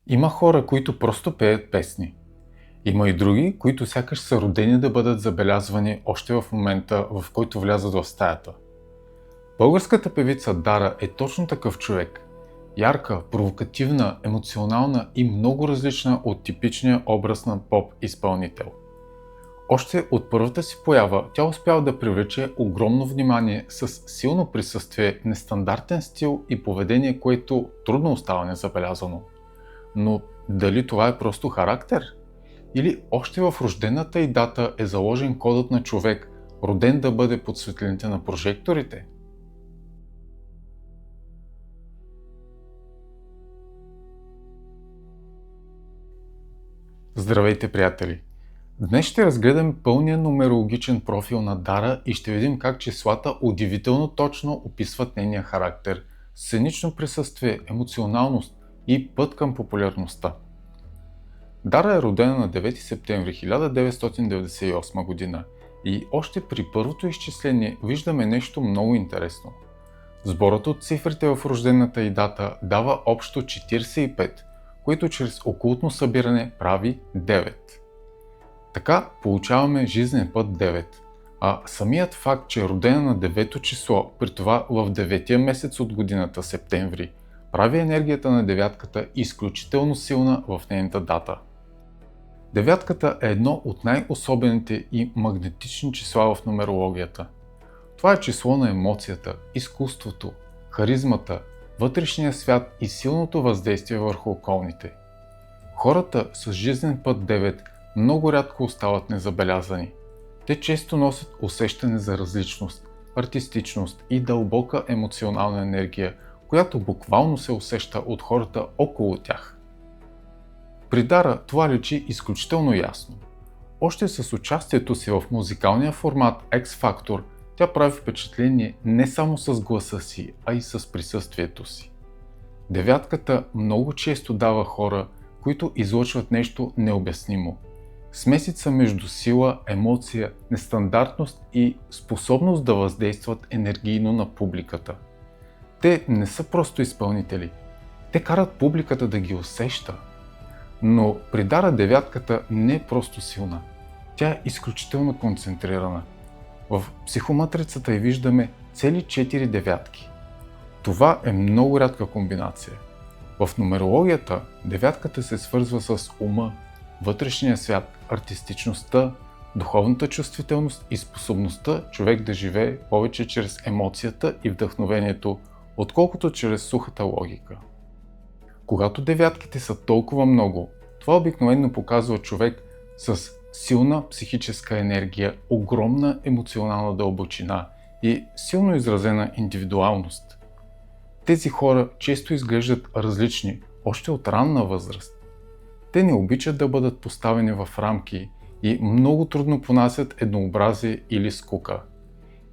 Има хора, които просто пеят песни. Има и други, които сякаш са родени да бъдат забелязвани още в момента, в който влязат в стаята. Българската певица Дара е точно такъв човек. Ярка, провокативна, емоционална и много различна от типичния образ на поп-изпълнител. Още от първата си поява тя успява да привлече огромно внимание с силно присъствие, нестандартен стил и поведение, което трудно остава незабелязано. Но дали това е просто характер? Или още в рождената й дата е заложен кодът на човек, роден да бъде под светлините на прожекторите? Здравейте, приятели! Днес ще разгледаме пълния нумерологичен профил на Дара и ще видим как числата удивително точно описват нейния характер, сценично присъствие, емоционалност и път към популярността. Дара е родена на 9 септември 1998 година и още при първото изчисление виждаме нещо много интересно. Сборът от цифрите в рождената й дата дава общо 45, което чрез окултно събиране прави 9. Така получаваме жизнен път 9, а самият факт, че е родена на 9 число, при това в 9-я месец от годината септември, прави енергията на девятката изключително силна в нейната дата. Девятката е едно от най-особените и магнетични числа в нумерологията. Това е число на емоцията, изкуството, харизмата, вътрешния свят и силното въздействие върху околните. Хората с жизнен път 9 много рядко остават незабелязани. Те често носят усещане за различност, артистичност и дълбока емоционална енергия, която буквално се усеща от хората около тях. При Дара това личи изключително ясно. Още с участието си в музикалния формат X Factor, тя прави впечатление не само с гласа си, а и с присъствието си. Девятката много често дава хора, които излъчват нещо необяснимо. Смесица между сила, емоция, нестандартност и способност да въздействат енергийно на публиката. Те не са просто изпълнители. Те карат публиката да ги усеща. Но при Дара девятката не е просто силна. Тя е изключително концентрирана. В психоматрицата й виждаме цели 4 девятки. Това е много рядка комбинация. В нумерологията девятката се свързва с ума, вътрешния свят, артистичността, духовната чувствителност и способността човек да живее повече чрез емоцията и вдъхновението, отколкото чрез сухата логика. Когато девятките са толкова много, това обикновено показва човек с силна психическа енергия, огромна емоционална дълбочина и силно изразена индивидуалност. Тези хора често изглеждат различни, още от ранна възраст. Те не обичат да бъдат поставени в рамки и много трудно понасят еднообразие или скука.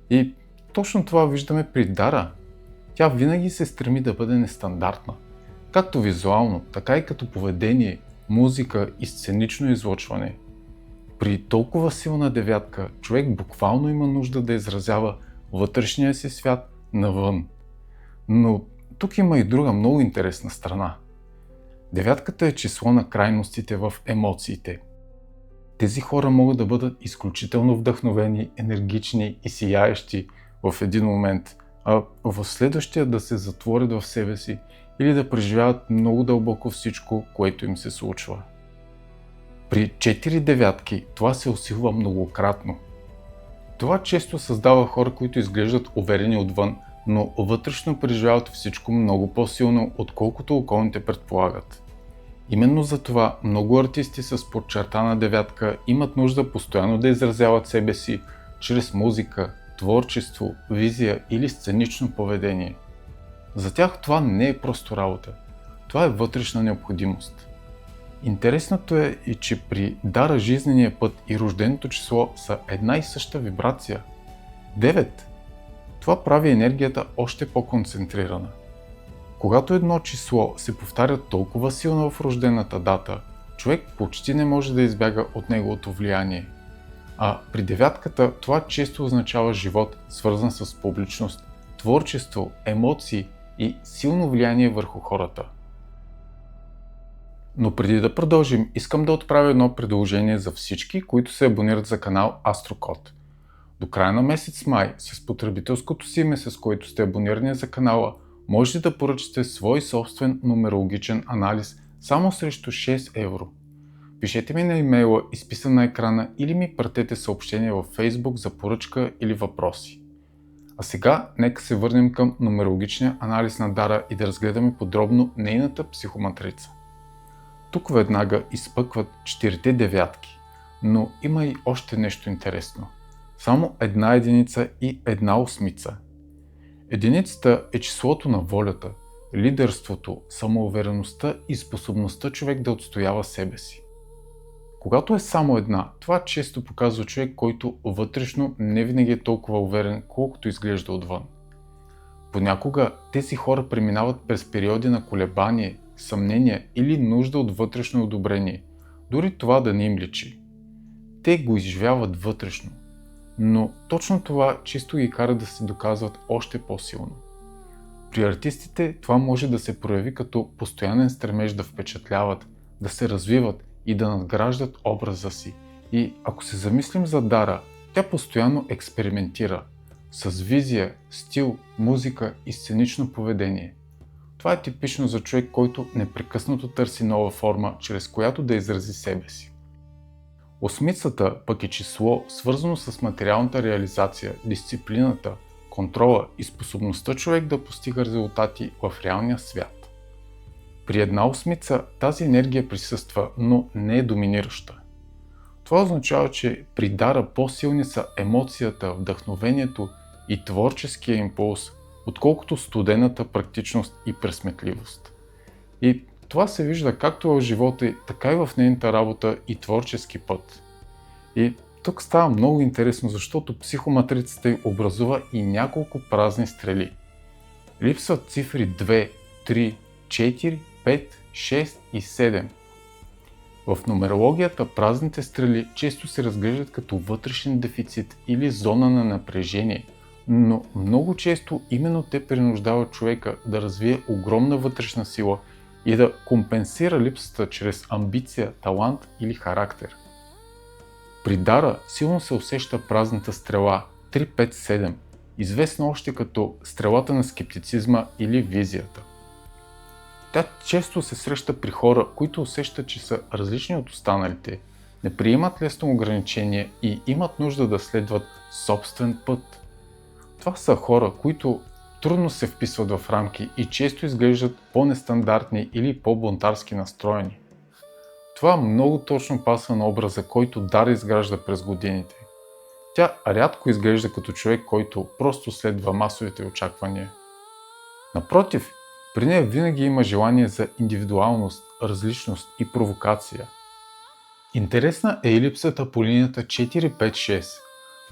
И точно това виждаме при Дара. Тя винаги се стреми да бъде нестандартна. Както визуално, така и като поведение, музика и сценично излъчване. При толкова силна девятка, човек буквално има нужда да изразява вътрешния си свят навън. Но тук има и друга много интересна страна. Девятката е число на крайностите в емоциите. Тези хора могат да бъдат изключително вдъхновени, енергични и сияещи в един момент, а в следващия да се затворят в себе си или да преживяват много дълбоко всичко, което им се случва. При 4 девятки това се усилва многократно. Това често създава хора, които изглеждат уверени отвън, но вътрешно преживяват всичко много по-силно, отколкото околните предполагат. Именно за това много артисти с подчертана девятка имат нужда постоянно да изразяват себе си чрез музика, творчество, визия или сценично поведение. За тях това не е просто работа. Това е вътрешна необходимост. Интересното е и че при Дара жизнения път и рожденото число са една и съща вибрация. 9. Това прави енергията още по-концентрирана. Когато едно число се повтаря толкова силно в рождената дата, човек почти не може да избяга от неговото влияние. А при девятката това често означава живот, свързан с публичност, творчество, емоции и силно влияние върху хората. Но преди да продължим, искам да отправя едно предложение за всички, които се абонират за канал Астрокод. До края на месец май, с потребителското си име, с което сте абонирани за канала, можете да поръчате свой собствен нумерологичен анализ само срещу 6 евро. Пишете ми на имейла, изписан на екрана, или ми пратете съобщение във Facebook за поръчка или въпроси. А сега нека се върнем към нумерологичния анализ на Дара и да разгледаме подробно нейната психоматрица. Тук веднага изпъкват 4 девятки, но има и още нещо интересно. Само една единица и една осмица. Единицата е числото на волята, лидерството, самоувереността и способността човек да отстоява себе си. Когато е само една, това често показва човек, който вътрешно не винаги е толкова уверен, колкото изглежда отвън. Понякога тези хора преминават през периоди на колебание, съмнение или нужда от вътрешно одобрение, дори това да не им личи. Те го изживяват вътрешно, но точно това често ги кара да се доказват още по-силно. При артистите това може да се прояви като постоянен стремеж да впечатляват, да се развиват и да надграждат образа си. И ако се замислим за Дара, тя постоянно експериментира с визия, стил, музика и сценично поведение. Това е типично за човек, който непрекъснато търси нова форма, чрез която да изрази себе си. Осмицата пък е число, свързано с материалната реализация, дисциплината, контрола и способността човек да постига резултати в реалния свят. При една осмица тази енергия присъства, но не е доминираща. Това означава, че при Дара по-силни са емоцията, вдъхновението и творческия импулс, отколкото студената практичност и пресметливост. И това се вижда както в живота, така и в нейната работа и творчески път. И тук става много интересно, защото психоматрицата й образува и няколко празни стрели. Липсват цифри 2, 3, 4, 5, 6 и 7. В нумерологията празните стрели често се разглеждат като вътрешен дефицит или зона на напрежение, но много често именно те принуждават човека да развие огромна вътрешна сила и да компенсира липсата чрез амбиция, талант или характер. При Дара силно се усеща празната стрела 357, известна още като стрелата на скептицизма или визията. Тя често се среща при хора, които усещат, че са различни от останалите, не приемат лесно ограничения и имат нужда да следват собствен път. Това са хора, които трудно се вписват в рамки и често изглеждат по-нестандартни или по-бунтарски настроени. Това много точно пасва на образа, който Дара изгражда през годините. Тя рядко изглежда като човек, който просто следва масовите очаквания. Напротив, при нея винаги има желание за индивидуалност, различност и провокация. Интересна е и липсата по линията 4-5-6.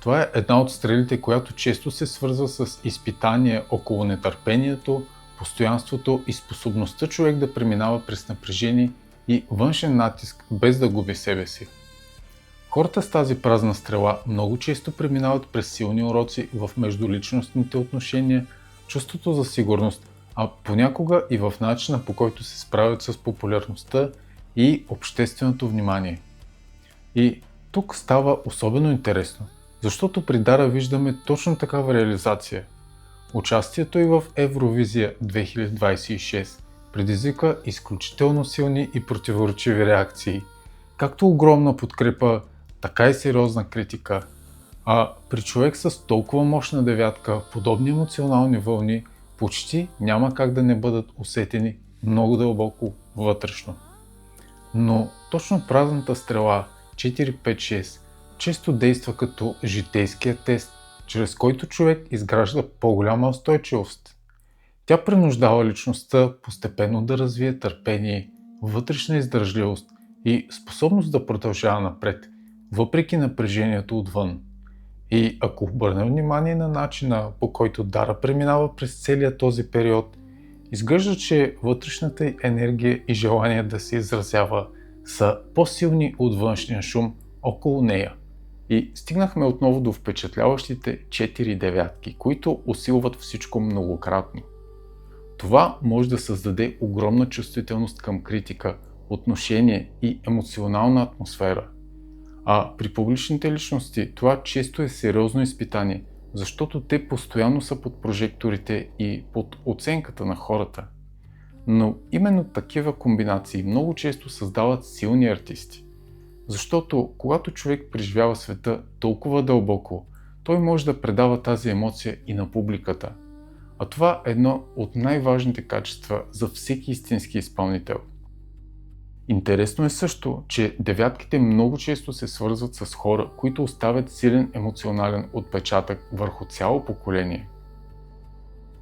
Това е една от стрелите, която често се свързва с изпитания около нетърпението, постоянството и способността човек да преминава през напрежение и външен натиск без да губи себе си. Хората с тази празна стрела много често преминават през силни уроци в междуличностните отношения, чувството за сигурност, а понякога и в начина, по който се справят с популярността и общественото внимание. И тук става особено интересно, защото при Дара виждаме точно такава реализация. Участието й в Евровизия 2026 предизвика изключително силни и противоречиви реакции, както огромна подкрепа, така и сериозна критика. А при човек с толкова мощна девятка, подобни емоционални вълни почти няма как да не бъдат усетени много дълбоко вътрешно. Но точно празната стрела 4-5-6 често действа като житейския тест, чрез който човек изгражда по-голяма устойчивост. Тя принуждава личността постепенно да развие търпение, вътрешна издържливост и способност да продължава напред, въпреки напрежението отвън. И ако обърнем внимание на начина, по който Дара преминава през целия този период, изглежда, че вътрешната й енергия и желание да се изразява са по-силни от външния шум около нея. И стигнахме отново до впечатляващите 4 девятки, които усилват всичко многократно. Това може да създаде огромна чувствителност към критика, отношение и емоционална атмосфера. А при публичните личности това често е сериозно изпитание, защото те постоянно са под прожекторите и под оценката на хората. Но именно такива комбинации много често създават силни артисти. Защото когато човек преживява света толкова дълбоко, той може да предава тази емоция и на публиката. А това е едно от най-важните качества за всеки истински изпълнител. Интересно е също, че девятките много често се свързват с хора, които оставят силен емоционален отпечатък върху цяло поколение.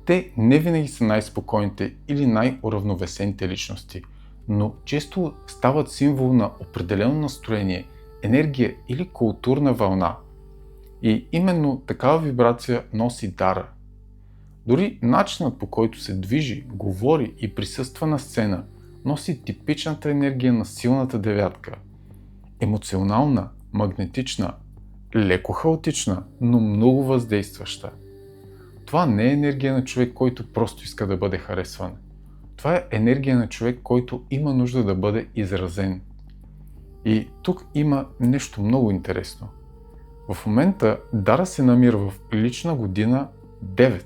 Те не винаги са най-спокойните или най-уравновесените личности, но често стават символ на определено настроение, енергия или културна вълна. И именно такава вибрация носи Дара. Дори начинът, по който се движи, говори и присъства на сцена, носи типичната енергия на силната девятка. Емоционална, магнетична, леко хаотична, но много въздействаща. Това не е енергия на човек, който просто иска да бъде харесван. Това е енергия на човек, който има нужда да бъде изразен. И тук има нещо много интересно. В момента Дара се намира в лична година 9.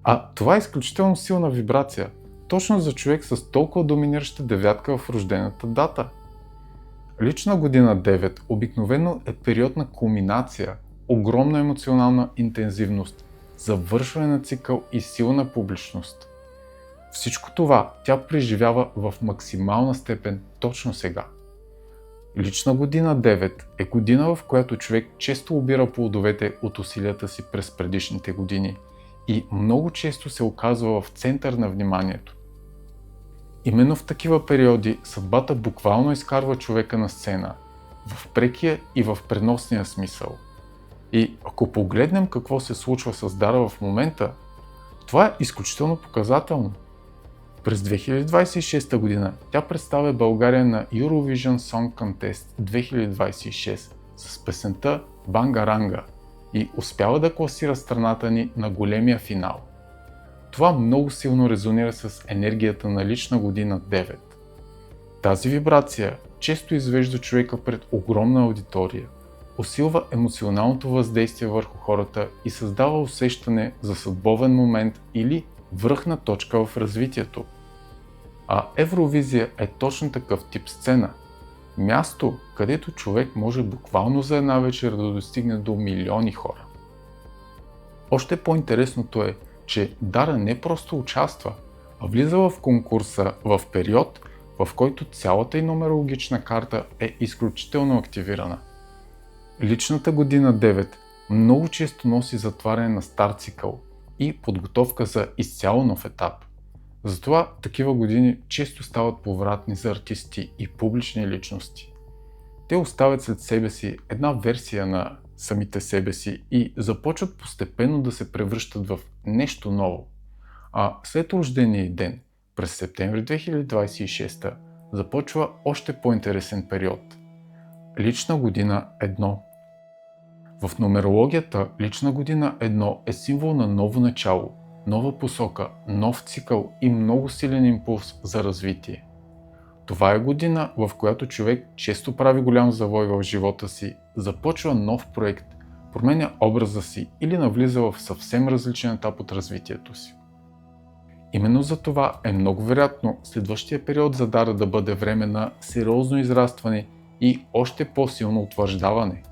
А това е изключително силна вибрация, точно за човек с толкова доминираща девятка в рождената дата. Лична година 9 обикновено е период на кулминация, огромна емоционална интензивност, завършване на цикъл и силна публичност. Всичко това тя преживява в максимална степен точно сега. Лична година 9 е година, в която човек често обира плодовете от усилията си през предишните години и много често се оказва в център на вниманието. Именно в такива периоди съдбата буквално изкарва човека на сцена, в прекия и в преносния смисъл. И ако погледнем какво се случва с Дара в момента, това е изключително показателно. През 2026 година тя представя България на Eurovision Song Contest 2026 с песента Бангаранга и успява да класира страната ни на големия финал. Това много силно резонира с енергията на лична година 9. Тази вибрация често извежда човека пред огромна аудитория, усилва емоционалното въздействие върху хората и създава усещане за съдбовен момент или връхна точка в развитието. А Евровизия е точно такъв тип сцена. Място, където човек може буквално за една вечер да достигне до милиони хора. Още по-интересното е, че Дара не просто участва, а влиза в конкурса в период, в който цялата й нумерологична карта е изключително активирана. Личната година 9 много често носи затваряне на стар цикъл и подготовка за изцяло нов етап. Затова такива години често стават повратни за артисти и публични личности. Те оставят след себе си една версия на самите себе си и започват постепенно да се превръщат в нещо ново. А след рождения ден, през септември 2026, започва още по-интересен период. Лична година 1. В нумерологията лична година 1 е символ на ново начало, нова посока, нов цикъл и много силен импулс за развитие. Това е година, в която човек често прави голям завой в живота си, започва нов проект, променя образа си или навлиза в съвсем различен етап от развитието си. Именно за това е много вероятно следващия период за Дара да бъде време на сериозно израстване и още по-силно утвърждаване.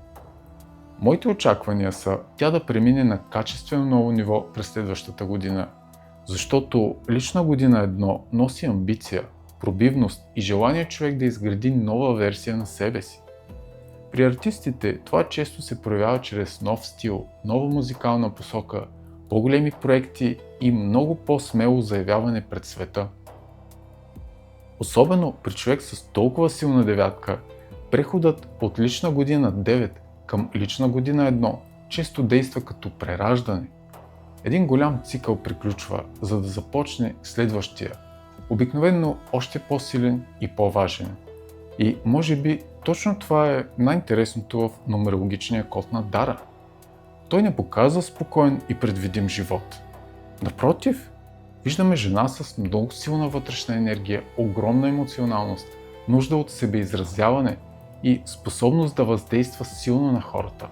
Моите очаквания са тя да премине на качествено ново ниво през следващата година, защото лична година 1 носи амбиция, пробивност и желание човек да изгради нова версия на себе си. При артистите това често се проявява чрез нов стил, нова музикална посока, по-големи проекти и много по-смело заявяване пред света. Особено при човек с толкова силна девятка, преходът от лична година 9 към лична година 1 често действа като прераждане. Един голям цикъл приключва, за да започне следващия, обикновено още по-силен и по-важен. И може би точно това е най-интересното в нумерологичния код на Дара. Той не показва спокоен и предвидим живот. Напротив, Виждаме жена с много силна вътрешна енергия, огромна емоционалност, нужда от себеизразяване и способност да въздейства силно на хората.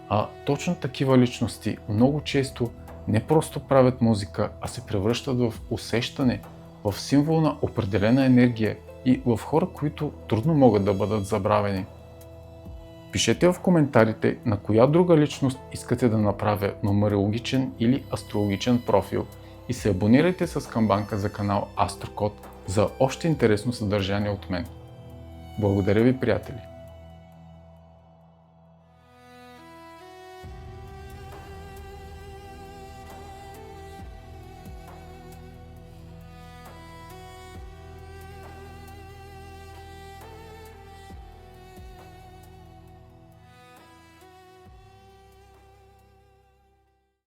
А точно такива личности много често не просто правят музика, а се превръщат в усещане, в символ на определена енергия и в хора, които трудно могат да бъдат забравени. Пишете в коментарите на коя друга личност искате да направя нумерологичен или астрологичен профил и се абонирайте с камбанка за канал Астрокод за още интересно съдържание от мен. Благодаря ви, приятели!